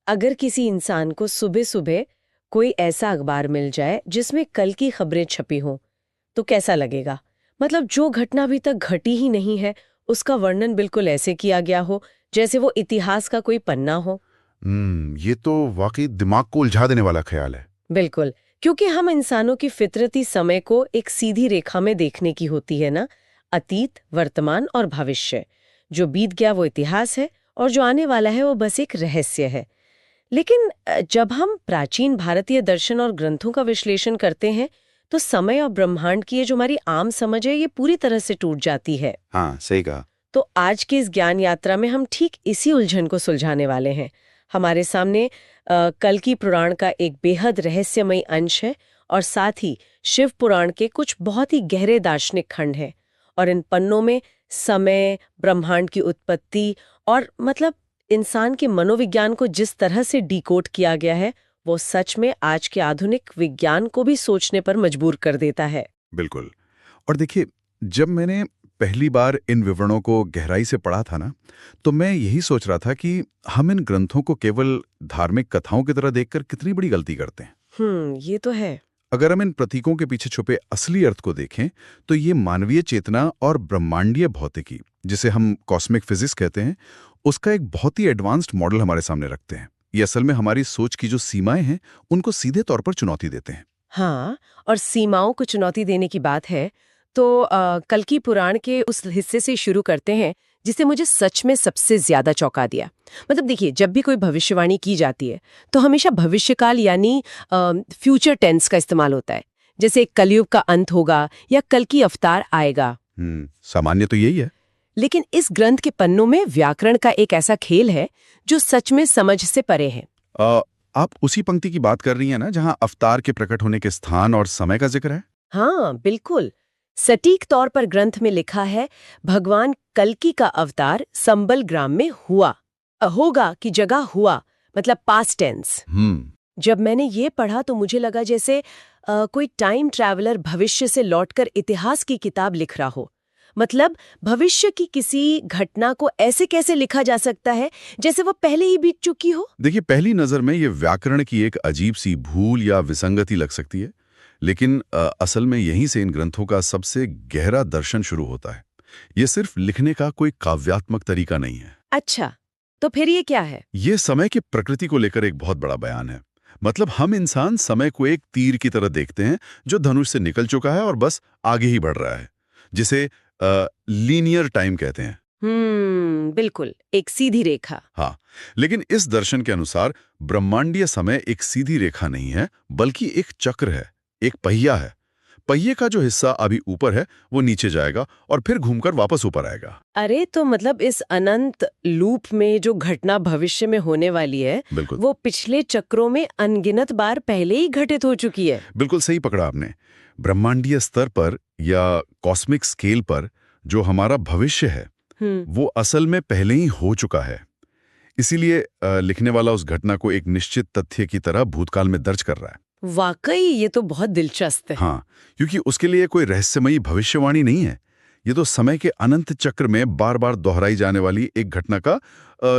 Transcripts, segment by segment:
अगर किसी इंसान को सुबह सुबह कोई ऐसा अखबार मिल जाए जिसमें कल की खबरें छपी हों, तो कैसा लगेगा? मतलब जो घटना अभी तक घटी ही नहीं है, उसका वर्णन बिल्कुल ऐसे किया गया हो जैसे वो इतिहास का कोई पन्ना हो। ये तो वाकई दिमाग को उलझा देने वाला ख्याल है। बिल्कुल, क्योंकि हम इंसानों की फितरती समय को एक सीधी रेखा में देखने की होती है ना। अतीत, वर्तमान और भविष्य। जो बीत गया वो इतिहास है और जो आने वाला है वो बस एक रहस्य है। लेकिन जब हम प्राचीन भारतीय दर्शन और ग्रंथों का विश्लेषण करते हैं, तो समय और ब्रह्मांड की ये जो हमारी आम समझ है, ये पूरी तरह से टूट जाती है। हाँ, सही कहा। तो आज की इस ज्ञान यात्रा में हम ठीक इसी उलझन को सुलझाने वाले हैं। हमारे सामने कल की पुराण का एक बेहद रहस्यमयी अंश है और साथ ही शिव पुराण के कुछ बहुत ही गहरे दार्शनिक खंड हैं। और इन पन्नों में समय, ब्रह्मांड की उत्पत्ति और मतलब इंसान के मनोविज्ञान को जिस तरह से डिकोड किया गया है, वो सच में आज के आधुनिक विज्ञान को भी सोचने पर मजबूर कर देता है। बिल्कुल। और देखिए, जब मैंने पहली बार इन विवरणों को गहराई से पढ़ा था ना, तो मैं यही सोच रहा था कि हम इन ग्रंथों को केवल धार्मिक कथाओं की तरह देखकर कितनी बड़ी गलती करते हैं। ये तो है। अगर हम इन प्रतीकों के पीछे छुपे असली अर्थ को देखें, तो ये मानवीय चेतना और ब्रह्मांडीय भौतिकी, जिसे हम कॉस्मिक फिजिक्स कहते हैं, उसका एक बहुत ही एडवांस्ड मॉडल हमारे सामने रखते हैं। ये असल में हमारी सोच की जो सीमाएं हैं, उनको सीधे तौर पर चुनौती देते हैं। हाँ, और सीमाओं को चुनौती देने की बात है तो कल्कि पुराण के उस हिस्से से शुरू करते हैं जिसे मुझे सच में सबसे ज्यादा चौंका दिया। मतलब देखिए, जब भी कोई भविष्यवाणी की जाती है तो हमेशा भविष्यकाल यानी फ्यूचर टेंस का इस्तेमाल होता है, जैसे कलयुग का अंत होगा या कल की अवतार आएगा। सामान्य तो यही है। लेकिन इस ग्रंथ के पन्नों में व्याकरण का एक ऐसा खेल है जो सच में समझ से परे है। आप उसी पंक्ति की बात कर रही हैं ना, जहां अवतार के प्रकट होने के स्थान और समय का जिक्र है? हाँ, बिल्कुल। सटीक तौर पर ग्रंथ में लिखा है, भगवान कल्कि का अवतार संबल ग्राम में हुआ। होगा की जगह हुआ, मतलब पास्ट टेंस। जब मैंने ये पढ़ा तो मुझे लगा जैसे कोई टाइम ट्रैवलर भविष्य से लौटकर इतिहास की किताब लिख रहा हो। मतलब भविष्य की किसी घटना को ऐसे कैसे लिखा जा सकता है जैसे वो पहले ही बीत चुकी हो। देखिए, पहली नजर में ये व्याकरण की एक अजीब सी भूल या विसंगति लग सकती है, लेकिन असल में यहीं से इन ग्रंथों का सबसे गहरा दर्शन शुरू होता है। ये सिर्फ लिखने का कोई काव्यात्मक तरीका नहीं है। अच्छा, तो फिर ये क्या है? ये समय की प्रकृति को लेकर एक बहुत बड़ा बयान है। मतलब हम इंसान समय को एक तीर की तरह देखते हैं जो धनुष से निकल चुका है और बस आगे ही बढ़ रहा है, जिसे लीनियर टाइम कहते हैं। बिल्कुल, एक सीधी रेखा। हाँ, लेकिन इस दर्शन के अनुसार ब्रह्मांडीय समय एक सीधी रेखा नहीं है, बल्कि एक चक्र है, एक पहिया है। पहिए का जो हिस्सा अभी ऊपर है वो नीचे जाएगा और फिर घूमकर वापस ऊपर आएगा। अरे, तो मतलब इस अनंत लूप में जो घटना भविष्य में होने वाली है, बिल्कुल, वो पिछले चक्रों में अनगिनत बार पहले ही घटित हो चुकी है। बिल्कुल सही पकड़ा आपने। ब्रह्मांडीय स्तर पर या कॉस्मिक स्केल पर जो हमारा भविष्य है, वो असल में पहले ही हो चुका है। इसीलिए लिखने वाला उस घटना को एक निश्चित तथ्य की तरह भूतकाल में दर्ज कर रहा है। वाकई ये तो बहुत दिलचस्प है। हाँ, क्योंकि उसके लिए कोई रहस्यमयी भविष्यवाणी नहीं है। ये तो समय के अनंत चक्र में बार बार दोहराई जाने वाली एक घटना का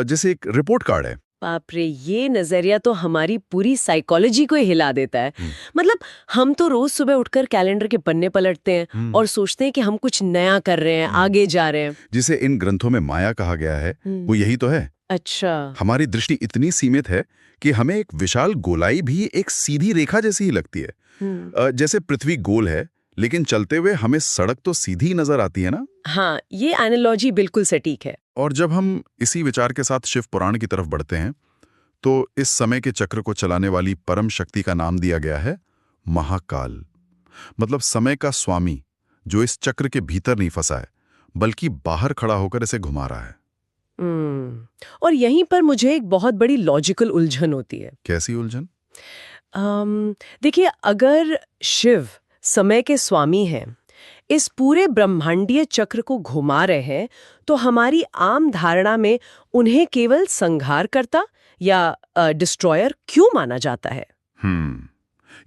जैसे एक रिपोर्ट कार्ड है। बाप रे, ये नजरिया तो हमारी पूरी साइकोलॉजी को हिला देता है। मतलब हम तो रोज सुबह उठकर कैलेंडर के पन्ने पलटते हैं और सोचते हैं कि हम कुछ नया कर रहे हैं, आगे जा रहे हैं। जिसे इन ग्रंथों में माया कहा गया है, वो यही तो है। अच्छा। हमारी दृष्टि इतनी सीमित है कि हमें एक विशाल गोलाई भी एक सीधी रेखा जैसी ही लगती है। जैसे पृथ्वी गोल है, लेकिन चलते हुए हमें सड़क तो सीधी नजर आती है ना। हाँ, ये एनालॉजी बिल्कुल सटीक है। और जब हम इसी विचार के साथ शिव पुराण की तरफ बढ़ते हैं, तो इस समय के चक्र को चलाने वाली परम शक्ति का नाम दिया गया है महाकाल। मतलब समय का स्वामी, जो इस चक्र के भीतर नहीं फंसा है, बल्कि बाहर खड़ा होकर इसे घुमा रहा है। और यहीं पर मुझे एक बहुत बड़ी लॉजिकल उलझन होती है। कैसी उलझन? देखिए, अगर शिव समय के स्वामी हैं, इस पूरे ब्रह्मांडीय चक्र को घुमा रहे हैं, तो हमारी आम धारणा में उन्हें केवल संहारकर्ता या डिस्ट्रॉयर क्यों माना जाता है?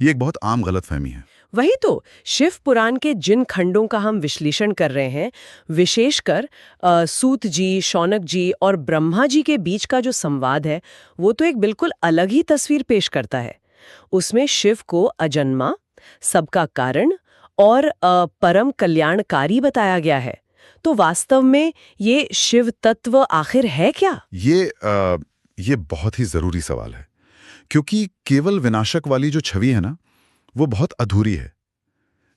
ये एक बहुत आम गलतफहमी है। वही तो, शिव पुराण के जिन खंडों का हम विश्लेषण कर रहे हैं, विशेषकर सूत जी, शौनक जी और ब्रह्मा जी के बीच का जो संवाद है, वो तो एक बिल्कुल अलग ही तस्वीर पेश करता है। उसमें शिव को अजन्मा, सबका कारण और परम कल्याणकारी बताया गया है। तो वास्तव में ये शिव तत्व आखिर है क्या? ये बहुत ही जरूरी सवाल है, क्योंकि केवल विनाशक वाली जो छवि है ना, वो बहुत अधूरी है।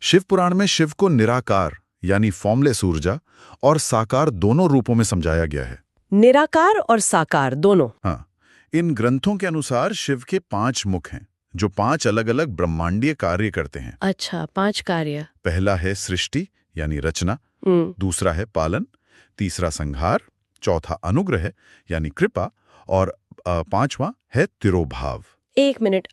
शिव पुराण में शिव को निराकार यानी फॉर्मलेस ऊर्जा और साकार दोनों रूपों में समझाया गया है। निराकार और साकार दोनों? हाँ, इन ग्रंथों के अनुसार शिव के 5 मुख हैं, जो 5 अलग-अलग ब्रह्मांडीय कार्य करते हैं। अच्छा, 5 कार्य। पहला है सृष्टि यानी रचना, दूसरा है पालन, तीसरा संहार, चौथा अनुग्रह यानी कृपा और 5वां है तिरोभाव। एक मिनट,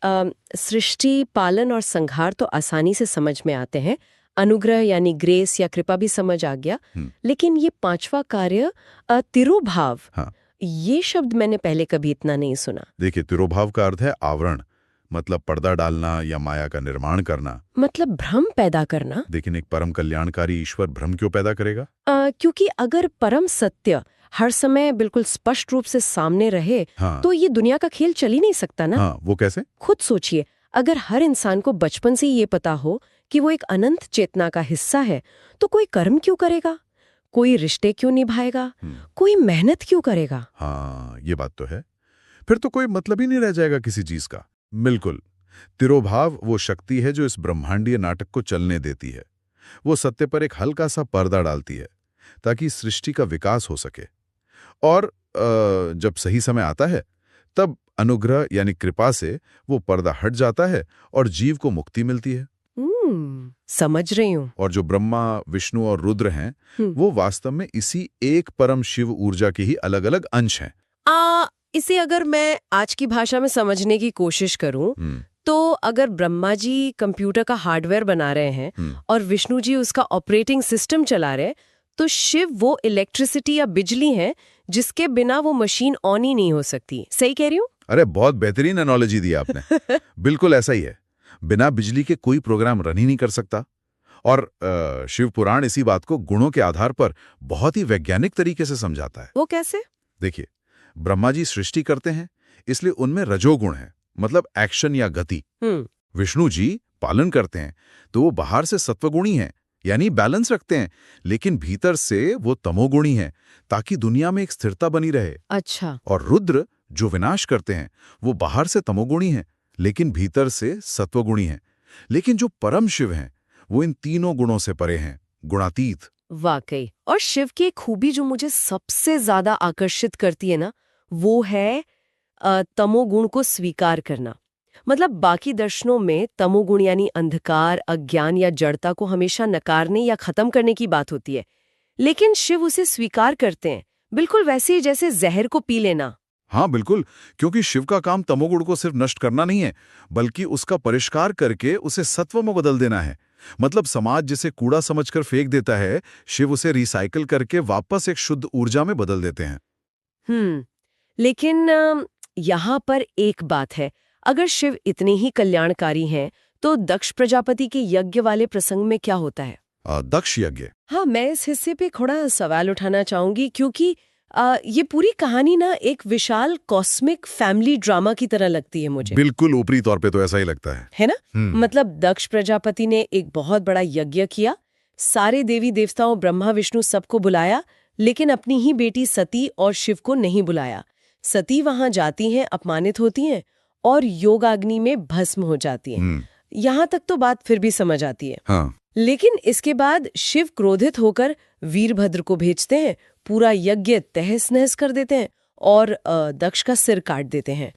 सृष्टि, पालन और संहार तो आसानी से समझ में आते हैं। अनुग्रह यानी ग्रेस या कृपा भी समझ आ गया। लेकिन ये 5वां कार्य तिरोभाव, हाँ, ये शब्द मैंने पहले कभी इतना नहीं सुना। देखिए, तिरोभाव का अर्थ है आवरण, मतलब पर्दा डालना या माया का निर्माण करना। मतलब भ्रम पैदा करना। लेकिन एक परम कल्याणकारी ईश्वर भ्रम क्यों पैदा करेगा? क्योंकि अगर परम सत्य हर समय बिल्कुल स्पष्ट रूप से सामने रहे, हाँ, तो ये दुनिया का खेल चल ही नहीं सकता ना। हाँ, वो कैसे? खुद सोचिए, अगर हर इंसान को बचपन से ये पता हो कि वो एक अनंत चेतना का हिस्सा है, तो कोई कर्म क्यों करेगा, कोई रिश्ते क्यों निभाएगा, कोई मेहनत क्यों करेगा? हाँ, ये बात तो है। फिर तो कोई मतलब ही नहीं रह जाएगा किसी चीज का। बिल्कुल, तिरोभाव वो शक्ति है जो इस ब्रह्मांडीय नाटक को चलने देती है। वो सत्य पर एक हल्का सा पर्दा डालती है ताकि सृष्टि का विकास हो सके। और जब सही समय आता है, तब अनुग्रह यानी कृपा से वो पर्दा हट जाता है और जीव को मुक्ति मिलती है। समझ रही हूँ। और जो ब्रह्मा, विष्णु और रुद्र हैं, वो वास्तव में इसी एक परम शिव ऊर्जा के ही अलग अलग अंश हैं। इसे अगर मैं आज की भाषा में समझने की कोशिश करूं, तो अगर ब्रह्मा जी कंप्यूटर का हार्डवेयर बना रहे हैं और विष्णु जी उसका ऑपरेटिंग सिस्टम चला रहे हैं, तो शिव वो इलेक्ट्रिसिटी या बिजली है जिसके बिना वो मशीन ऑन ही नहीं हो सकती। सही कह रही हूँ? अरे, बहुत बेहतरीन एनालॉजी दी आपने। बिल्कुल ऐसा ही है। बिना बिजली के कोई प्रोग्राम रन ही नहीं कर सकता। और शिव पुराण इसी बात को गुणों के आधार पर बहुत ही वैज्ञानिक तरीके से समझाता है। वो कैसे? देखिए, ब्रह्मा जी सृष्टि करते हैं, इसलिए उनमें रजोगुण है, मतलब एक्शन या गति। विष्णु जी पालन करते हैं, तो वो बाहर से सत्वगुणी हैं, यानी बैलेंस रखते हैं, लेकिन भीतर से वो तमोगुणी हैं, ताकि दुनिया में एक स्थिरता बनी रहे। अच्छा। और रुद्र जो विनाश करते हैं, वो बाहर से तमोगुणी हैं, लेकिन भीतर से सत्वगुणी हैं। लेकिन जो परम शिव हैं, वो इन तीनों गुणों से परे हैं, गुणातीत। वाकई। और शिव की एक खूबी जो मुझे सबसे ज्यादा आकर्षित करती है ना, वो है तमोगुण को स्वीकार करना। मतलब बाकी दर्शनों में तमोगुण यानी अंधकार, अज्ञान या जड़ता को हमेशा नकारने या खत्म करने की बात होती है, लेकिन शिव उसे स्वीकार करते हैं, बिल्कुल वैसे ही जैसे जहर को पी लेना। हाँ बिल्कुल, क्योंकि शिव का काम तमोगुण को सिर्फ नष्ट करना नहीं है, बल्कि उसका परिष्कार करके उसे सत्व में बदल देना है। मतलब समाज जिसे कूड़ा समझकर फेंक देता है, शिव उसे रिसाइकिल करके वापस एक शुद्ध ऊर्जा में बदल देते हैं। लेकिन यहाँ पर एक बात है, अगर शिव इतने ही कल्याणकारी हैं, तो दक्ष प्रजापति के यज्ञ वाले प्रसंग में क्या होता है? दक्ष यज्ञ। हाँ, मैं इस हिस्से पे थोड़ा सवाल उठाना चाहूंगी, क्योंकि ये पूरी कहानी ना एक विशाल कॉस्मिक फैमिली ड्रामा की तरह लगती है मुझे। बिल्कुल, ऊपरी तौर पे तो ऐसा ही लगता है ना? मतलब दक्ष प्रजापति ने एक बहुत बड़ा यज्ञ किया, सारे देवी देवताओं ब्रह्मा विष्णु सबको बुलाया, लेकिन अपनी ही बेटी सती और शिव को नहीं बुलाया। सती वहां जाती हैं, अपमानित होती हैं और योगाग्नि में भस्म हो जाती हैं। यहाँ तक तो बात फिर भी समझ आती है। हाँ। लेकिन इसके बाद शिव क्रोधित होकर वीरभद्र को भेजते हैं, पूरा यज्ञ तहस नहस कर देते हैं और दक्ष का सिर काट देते हैं।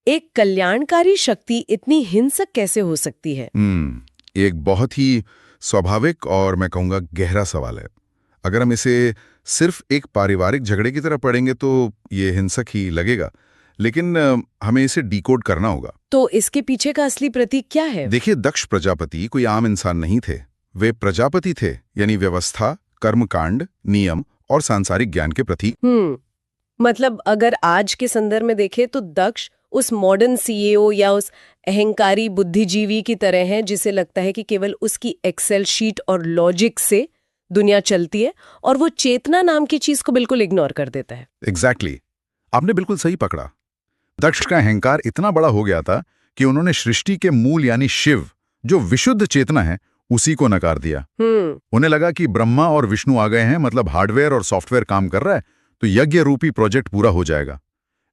एक कल्याणकारी शक्ति इतनी हिंसक कैसे हो सकती है? एक बहुत ही स्वाभाविक और मैं कहूँगा गहरा सवाल है। अगर हम इसे सिर्फ एक पारिवारिक झगड़े की तरह पढ़ेंगे तो ये हिंसक ही लगेगा, लेकिन हमें इसे डिकोड करना होगा। तो इसके पीछे का असली प्रतीक क्या है? देखिए, दक्ष प्रजापति कोई आम इंसान नहीं थे। वे प्रजापति थे, यानी व्यवस्था, कर्मकांड, नियम और सांसारिक ज्ञान के प्रतीक। मतलब अगर आज के संदर्भ में देखें तो दक्ष उस मॉडर्न सीईओ या उस अहंकारी बुद्धिजीवी की तरह है जिसे लगता है कि केवल उसकी एक्सेल शीट और लॉजिक से दुनिया चलती है और वो चेतना नाम की चीज को बिल्कुल इग्नोर कर देता है। एग्जैक्टली आपने बिल्कुल सही पकड़ा। दक्ष का अहंकार इतना बड़ा हो गया था कि उन्होंने सृष्टि के मूल यानी शिव, जो विशुद्ध चेतना है, उसी को नकार दिया। उन्हें लगा कि ब्रह्मा और विष्णु आ गए हैं, मतलब हार्डवेयर और सॉफ्टवेयर काम कर रहा है, तो यज्ञ रूपी प्रोजेक्ट पूरा हो जाएगा।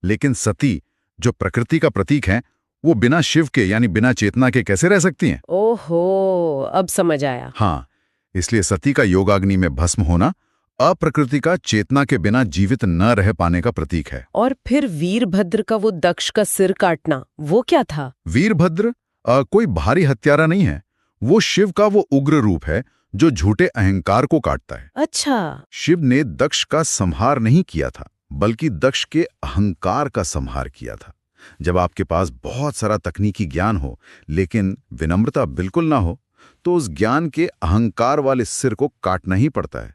लेकिन सती, जो प्रकृति का प्रतीक है, वो बिना शिव के यानी बिना चेतना के कैसे रह सकती हैं? ओहो, अब समझ आया। हाँ, इसलिए सती का योगाग्नि में भस्म होना अप्रकृति का चेतना के बिना जीवित न रह पाने का प्रतीक है। और फिर वीरभद्र का वो दक्ष का सिर काटना, वो क्या था? वीरभद्र कोई भारी हत्यारा नहीं है, वो शिव का वो उग्र रूप है जो झूठे अहंकार को काटता है। अच्छा, शिव ने दक्ष का संहार नहीं किया था, बल्कि दक्ष के अहंकार का संहार किया था। जब आपके पास बहुत सारा तकनीकी ज्ञान हो लेकिन विनम्रता बिल्कुल ना हो, तो उस ज्ञान के अहंकार वाले सिर को काटना ही पड़ता है।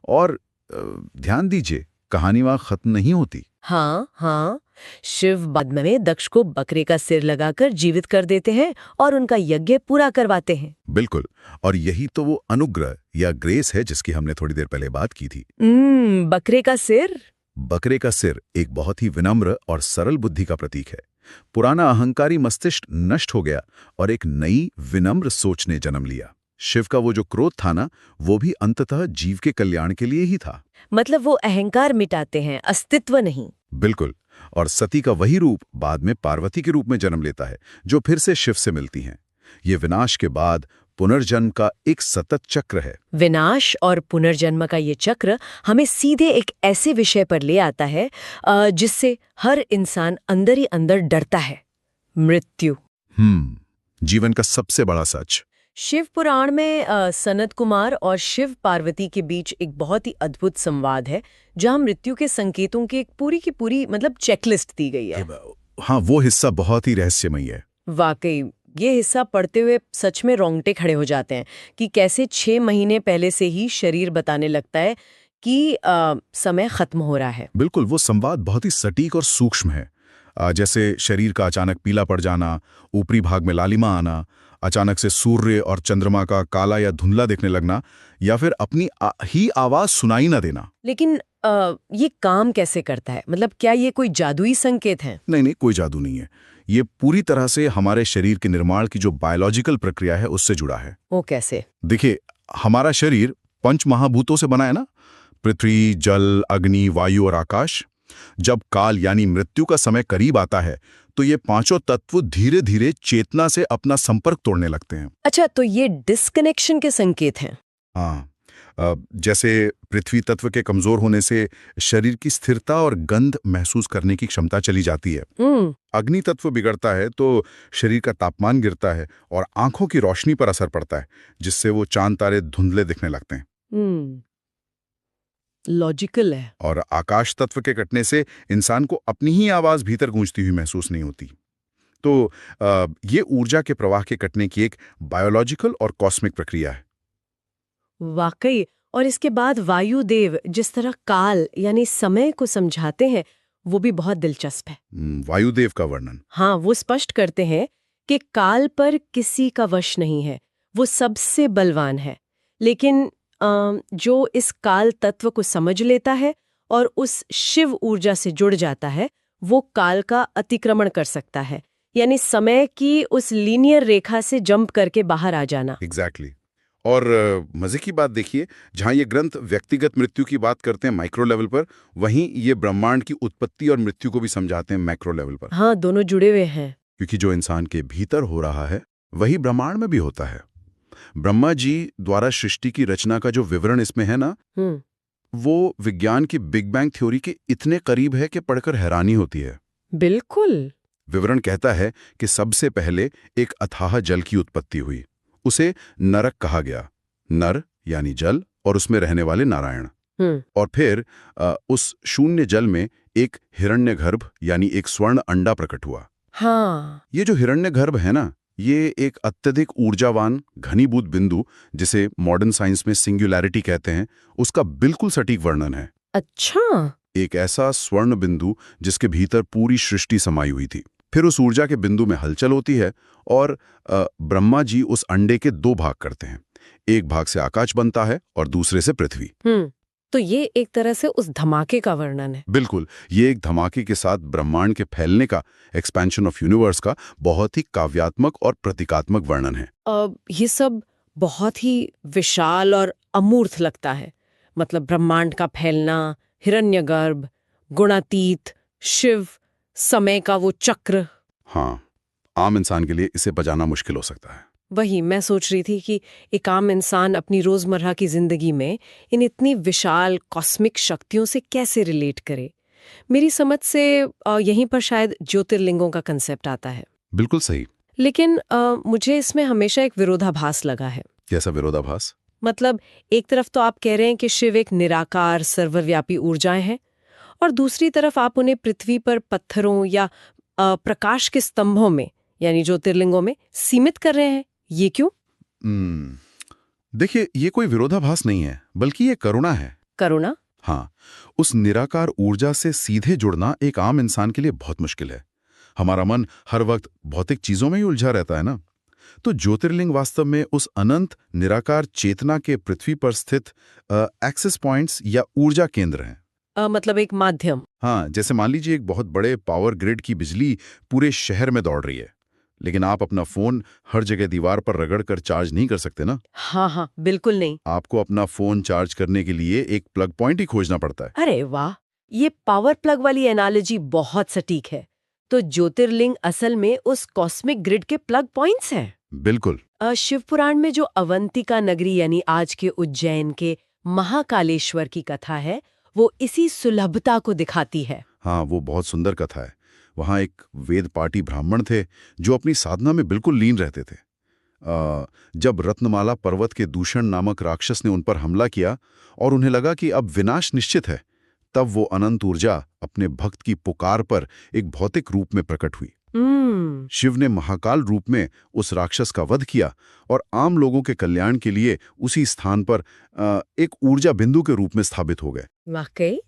और ध्यान दीजिए, कहानी वहां खत्म नहीं होती। हाँ, शिव बाद में दक्ष को बकरे का सिर लगाकर जीवित कर देते हैं और उनका यज्ञ पूरा करवाते हैं। बिल्कुल, और यही तो वो अनुग्रह या ग्रेस है जिसकी हमने थोड़ी देर पहले बात की थी। बकरे का सिर? बकरे का सिर एक बहुत ही विनम्र और सरल बुद्धि का प्रतीक है। पुराना अहंकारी मस्तिष्क नष्ट हो गया और एक नई विनम्र सोच ने जन्म लिया। शिव का वो जो क्रोध था ना, वो भी अंततः जीव के कल्याण के लिए ही था। मतलब वो अहंकार मिटाते हैं, अस्तित्व नहीं। बिल्कुल, और सती का वही रूप बाद में पार्वती के रूप में जन्म लेता है, जो फिर से शिव से मिलती हैं। ये विनाश के बाद पुनर्जन्म का एक सतत चक्र है। विनाश और पुनर्जन्म का ये चक्र हमें सीधे एक ऐसे विषय पर ले आता है जिससे हर इंसान अंदर ही अंदर डरता है, मृत्यु। जीवन का सबसे बड़ा सच। शिव पुराण में सनत कुमार और शिव पार्वती के बीच एक बहुत ही अद्भुत संवाद है, जहां मृत्यु के संकेतों की एक पूरी की पूरी मतलब चेकलिस्ट दी गई है। हाँ, वो हिस्सा बहुत ही रहस्यमयी है। वाकई ये हिस्सा पढ़ते हुए सच में रोंगटे खड़े हो जाते हैं कि कैसे 6 महीने पहले से ही शरीर बताने लगता है कि समय खत्म हो रहा है। बिल्कुल, वो संवाद बहुत ही सटीक और सूक्ष्म है। जैसे शरीर का अचानक पीला पड़ जाना, ऊपरी भाग में लालिमा आना, अचानक से सूर्य और चंद्रमा का काला या धुंधला दिखने लगना, या फिर अपनी ही आवाज सुनाई न देना। लेकिन ये काम कैसे करता है? मतलब क्या ये कोई जादुई संकेत है? नहीं, कोई जादू नहीं है। ये पूरी तरह से हमारे शरीर के निर्माण की जो बायोलॉजिकल प्रक्रिया है उससे जुड़ा है। वो कैसे? देखिए, हमारा शरीर 5 महाभूतों से बना है ना, पृथ्वी, जल, अग्नि, वायु और आकाश। जब काल यानी मृत्यु का समय करीब आता है तो ये पांचों तत्व धीरे धीरे चेतना से अपना संपर्क तोड़ने लगते हैं। अच्छा, तो ये डिस्कनेक्शन के संकेत हैं। हाँ, जैसे पृथ्वी तत्व के कमजोर होने से शरीर की स्थिरता और गंध महसूस करने की क्षमता चली जाती है। अग्नि तत्व बिगड़ता है तो शरीर का तापमान गिरता है और आंखों की रोशनी पर असर पड़ता है, जिससे वो चांद तारे धुंधले दिखने लगते हैं। लॉजिकल है। और आकाश तत्व के कटने से इंसान को अपनी ही आवाज भीतर गूंजती हुई महसूस नहीं होती। तो ये ऊर्जा के प्रवाह के कटने की एक बायोलॉजिकल और कॉस्मिक प्रक्रिया है। वाकई। और इसके बाद वायुदेव जिस तरह काल यानी समय को समझाते हैं, वो भी बहुत दिलचस्प है। वायुदेव का वर्णन? हाँ, वो स्पष्ट करते हैं कि काल पर किसी का वश नहीं है, वो सबसे बलवान है। लेकिन जो इस काल तत्व को समझ लेता है और उस शिव ऊर्जा से जुड़ जाता है, वो काल का अतिक्रमण कर सकता है, यानी समय की उस लीनियर रेखा से जंप करके बाहर आ जाना। एग्जैक्टली। और मजे की बात देखिए, जहां ये ग्रंथ व्यक्तिगत मृत्यु की बात करते हैं माइक्रो लेवल पर, वहीं ये ब्रह्मांड की उत्पत्ति और मृत्यु को भी समझाते हैं मैक्रो लेवल पर। हाँ, दोनों जुड़े हुए हैं। क्योंकि जो इंसान के भीतर हो रहा है वही ब्रह्मांड में भी होता है। ब्रह्मा जी द्वारा सृष्टि की रचना का जो विवरण इसमें है ना, वो विज्ञान की बिग बैंग थ्योरी के इतने करीब है कि पढ़कर हैरानी होती है। बिल्कुल। विवरण कहता है कि सबसे पहले एक अथाह जल की उत्पत्ति हुई, उसे नरक कहा गया। नर यानी जल और उसमें रहने वाले नारायण। और फिर उस शून्य जल में एक हिरण्यगर्भ यानी एक स्वर्ण अंडा प्रकट हुआ। हाँ, ये जो हिरण्यगर्भ है ना, ये एक अत्यधिक ऊर्जावान घनीभूत बिंदु, जिसे मॉडर्न साइंस में सिंगुलैरिटी कहते हैं, उसका बिल्कुल सटीक वर्णन है। अच्छा। एक ऐसा स्वर्ण बिंदु जिसके भीतर पूरी सृष्टि समाई हुई थी। फिर उस ऊर्जा के बिंदु में हलचल होती है और ब्रह्मा जी उस अंडे के 2 भाग करते हैं। एक भाग से आकाश बनता है और दूसरे से पृथ्वी। तो ये एक तरह से उस धमाके का वर्णन है। बिल्कुल, ये एक धमाके के साथ ब्रह्मांड के फैलने का, एक्सपेंशन ऑफ यूनिवर्स का बहुत ही काव्यात्मक और प्रतीकात्मक वर्णन है। ये सब बहुत ही विशाल और अमूर्त लगता है। मतलब ब्रह्मांड का फैलना, हिरण्यगर्भ, गुणातीत, शिव, समय का वो चक्र। हाँ, आम इंसान के लिए इसे बजाना मुश्किल हो सकता है। वही मैं सोच रही थी कि एक आम इंसान अपनी रोजमर्रा की जिंदगी में इन इतनी विशाल कॉस्मिक शक्तियों से कैसे रिलेट करे। मेरी समझ से यहीं पर शायद ज्योतिर्लिंगों का कंसेप्ट आता है। बिल्कुल सही। लेकिन मुझे इसमें हमेशा एक विरोधाभास लगा है। कैसा विरोधाभास? मतलब एक तरफ तो आप कह रहे हैं कि शिव एक निराकार सर्वव्यापी ऊर्जाएं हैं, और दूसरी तरफ आप उन्हें पृथ्वी पर पत्थरों या प्रकाश के स्तंभों में यानी ज्योतिर्लिंगों में सीमित कर रहे हैं। ये क्यों? देखिए, ये कोई विरोधाभास नहीं है, बल्कि ये करुणा है। करुणा? हाँ, उस निराकार ऊर्जा से सीधे जुड़ना एक आम इंसान के लिए बहुत मुश्किल है। हमारा मन हर वक्त भौतिक चीजों में ही उलझा रहता है ना। तो ज्योतिर्लिंग वास्तव में उस अनंत निराकार चेतना के पृथ्वी पर स्थित एक्सेस पॉइंट्स या ऊर्जा केंद्र हैं। मतलब एक माध्यम। हाँ, जैसे मान लीजिए एक बहुत बड़े पावर ग्रिड की बिजली पूरे शहर में दौड़ रही है, लेकिन आप अपना फोन हर जगह दीवार पर रगड़ कर चार्ज नहीं कर सकते ना। हाँ, बिल्कुल नहीं। आपको अपना फोन चार्ज करने के लिए एक प्लग पॉइंट ही खोजना पड़ता है। अरे वाह, ये पावर प्लग वाली एनालॉजी बहुत सटीक है। तो ज्योतिर्लिंग असल में उस कॉस्मिक ग्रिड के प्लग पॉइंट्स हैं। बिल्कुल। शिव पुराण में जो अवंतिका नगरी यानी आज के उज्जैन के महाकालेश्वर की कथा है, वो इसी सुलभता को दिखाती है। हाँ, वो बहुत सुंदर कथा है। वहाँ एक वेद पाठी ब्राह्मण थे जो अपनी साधना में बिल्कुल लीन रहते थे। जब रत्नमाला पर्वत के दूषण नामक राक्षस ने उन पर हमला किया और उन्हें लगा कि अब विनाश निश्चित है, तब वो अनंत ऊर्जा अपने भक्त की पुकार पर एक भौतिक रूप में प्रकट हुई। शिव ने महाकाल रूप में उस राक्षस का वध किया और आम लोगों के कल्याण के लिए उसी स्थान पर एक ऊर्जा बिंदु के रूप में स्थापित हो गए। वाकई।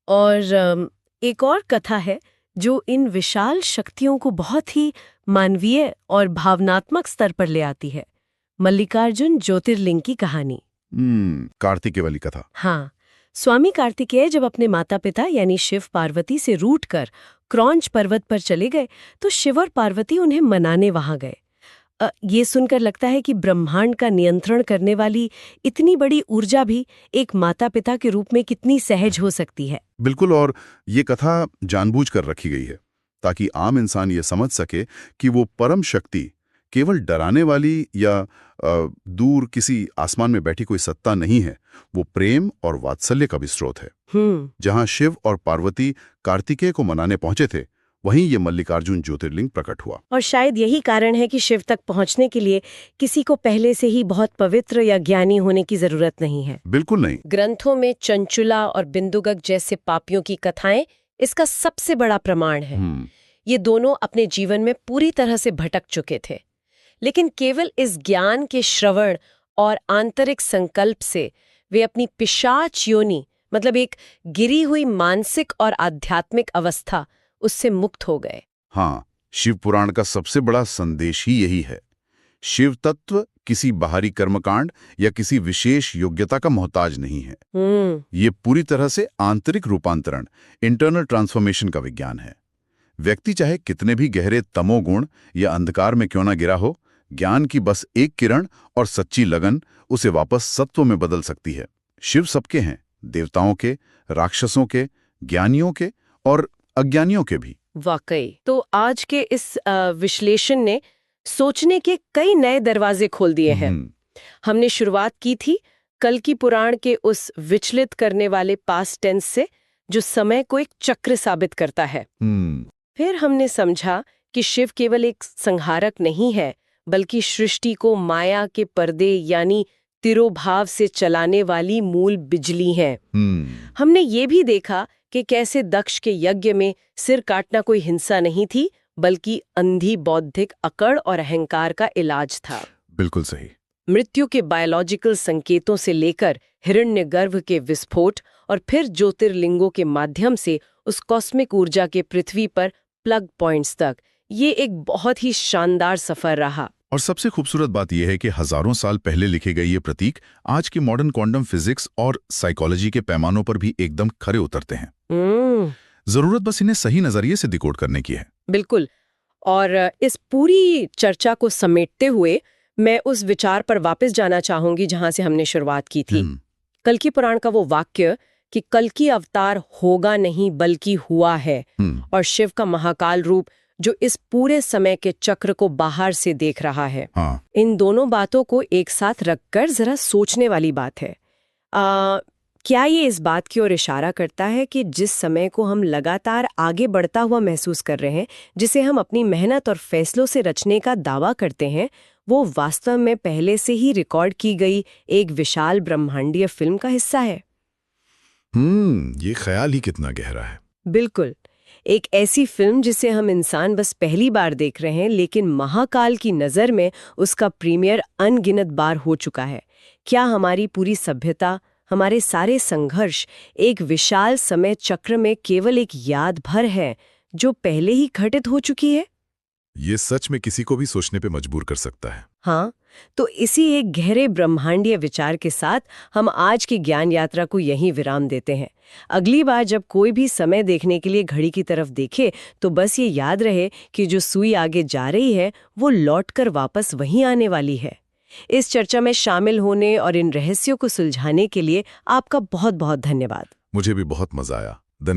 और एक और कथा है जो इन विशाल शक्तियों को बहुत ही मानवीय और भावनात्मक स्तर पर ले आती है। मल्लिकार्जुन ज्योतिर्लिंग की कहानी। कार्तिकेय वाली कथा। हाँ, स्वामी कार्तिकेय जब अपने माता पिता यानी शिव पार्वती से रूठकर क्रौंच पर्वत पर चले गए, तो शिव और पार्वती उन्हें मनाने वहां गए। ये सुनकर लगता है कि ब्रह्मांड का नियंत्रण करने वाली इतनी बड़ी ऊर्जा भी एक माता पिता के रूप में कितनी सहज हो सकती है। बिल्कुल, और ये कथा जानबूझकर रखी गई है ताकि आम इंसान ये समझ सके कि वो परम शक्ति केवल डराने वाली या दूर किसी आसमान में बैठी कोई सत्ता नहीं है। वो प्रेम और वात्सल्य का भी स्रोत है। जहां शिव और पार्वती कार्तिकेय को मनाने पहुंचे थे, वहीं ये मल्लिकार्जुन ज्योतिर्लिंग प्रकट हुआ। और शायद यही कारण है कि शिव तक पहुंचने के लिए किसी को पहले से ही बहुत पवित्र या ज्ञानी होने की जरूरत नहीं है। बिल्कुल नहीं। ग्रंथों में चंचुला और बिंदुगक जैसे पापियों की कथाएं इसका सबसे बड़ा प्रमाण है। ये दोनों अपने जीवन में पूरी तरह से भटक चुके थे, लेकिन केवल इस ज्ञान के श्रवण और आंतरिक संकल्प से वे अपनी पिशाच योनि, मतलब एक गिरी हुई मानसिक और आध्यात्मिक अवस्था, उससे मुक्त हो गए। हाँ, शिव पुराण का सबसे बड़ा संदेश ही यही है। शिव तत्व किसी बाहरी कर्मकांड या किसी विशेष योग्यता का मोहताज नहीं है। ये पूरी तरह से आंतरिक रूपांतरण, इंटरनल ट्रांसफॉर्मेशन का विज्ञान है। व्यक्ति चाहे कितने भी गहरे तमोगुण या अंधकार में क्यों ना गिरा हो, ज्ञान की बस एक किरण और सच्ची लगन उसे वापस सत्व में बदल सकती है। शिव सबके हैं, देवताओं के, राक्षसों के, ज्ञानियों के और अज्ञानियों के भी। वाकई। तो आज के इस विश्लेषण ने सोचने के कई नए दरवाजे खोल दिए हैं। हमने शुरुआत की थी कल्कि पुराण के उस विचलित करने वाले पास्ट टेंस से, जो समय को एक चक्र साबित करता है। फिर हमने समझा कि शिव केवल एक संहारक नहीं है, बल्कि सृष्टि को माया के पर्दे यानी तिरोभाव से चलाने वाली मूल बिजली है। हमने ये भी देखा कि कैसे दक्ष के यज्ञ में सिर काटना कोई हिंसा नहीं थी, बल्कि अंधी बौद्धिक अकड़ और अहंकार का इलाज था। बिल्कुल सही। मृत्यु के बायोलॉजिकल संकेतों से लेकर हिरण्यगर्भ के विस्फोट और फिर ज्योतिर्लिंगों के माध्यम से उस कॉस्मिक ऊर्जा के पृथ्वी पर प्लग पॉइंट्स तक, ये एक बहुत ही शानदार सफर रहा। और सबसे खूबसूरत बात यह है कि हजारों साल पहले लिखे गए ये प्रतीक आज की मॉडर्न क्वांटम फिजिक्स और साइकोलॉजी के पैमानों पर भी एकदम खरे उतरते हैं। जरूरत बस इन्हें सही नजरिए से डिकोड करने की है। बिल्कुल। और इस पूरी चर्चा को समेटते हुए मैं उस विचार पर वापस जाना चाहूंगी जहां से हमने शुरुआत की थी। कल्कि पुराण का वो वाक्य कि कल्कि अवतार होगा नहीं बल्कि हुआ है, और शिव का महाकाल रूप जो इस पूरे समय के चक्र को बाहर से देख रहा है। इन दोनों बातों को एक साथ रखकर जरा सोचने वाली बात है। क्या ये इस बात की ओर इशारा करता है कि जिस समय को हम लगातार आगे बढ़ता हुआ महसूस कर रहे हैं, जिसे हम अपनी मेहनत और फैसलों से रचने का दावा करते हैं, वो वास्तव में पहले से ही रिकॉर्ड की गई एक विशाल ब्रह्मांडीय फिल्म का हिस्सा है? ये ख्याल ही कितना गहरा है। बिल्कुल। एक ऐसी फिल्म जिसे हम इंसान बस पहली बार देख रहे हैं, लेकिन महाकाल की नज़र में उसका प्रीमियर अनगिनत बार हो चुका है। क्या हमारी पूरी सभ्यता, हमारे सारे संघर्ष एक विशाल समय चक्र में केवल एक याद भर है जो पहले ही घटित हो चुकी है? ये सच में किसी को भी सोचने पे मजबूर कर सकता है। हाँ, तो इसी एक गहरे ब्रह्मांडीय विचार के साथ हम आज की ज्ञान यात्रा को यहीं विराम देते हैं। अगली बार जब कोई भी समय देखने के लिए घड़ी की तरफ देखे, तो बस ये याद रहे कि जो सुई आगे जा रही है वो लौटकर वापस वहीं आने वाली है। इस चर्चा में शामिल होने और इन रहस्यों को सुलझाने के लिए आपका बहुत बहुत धन्यवाद। मुझे भी बहुत मजा आया। धन्यवाद।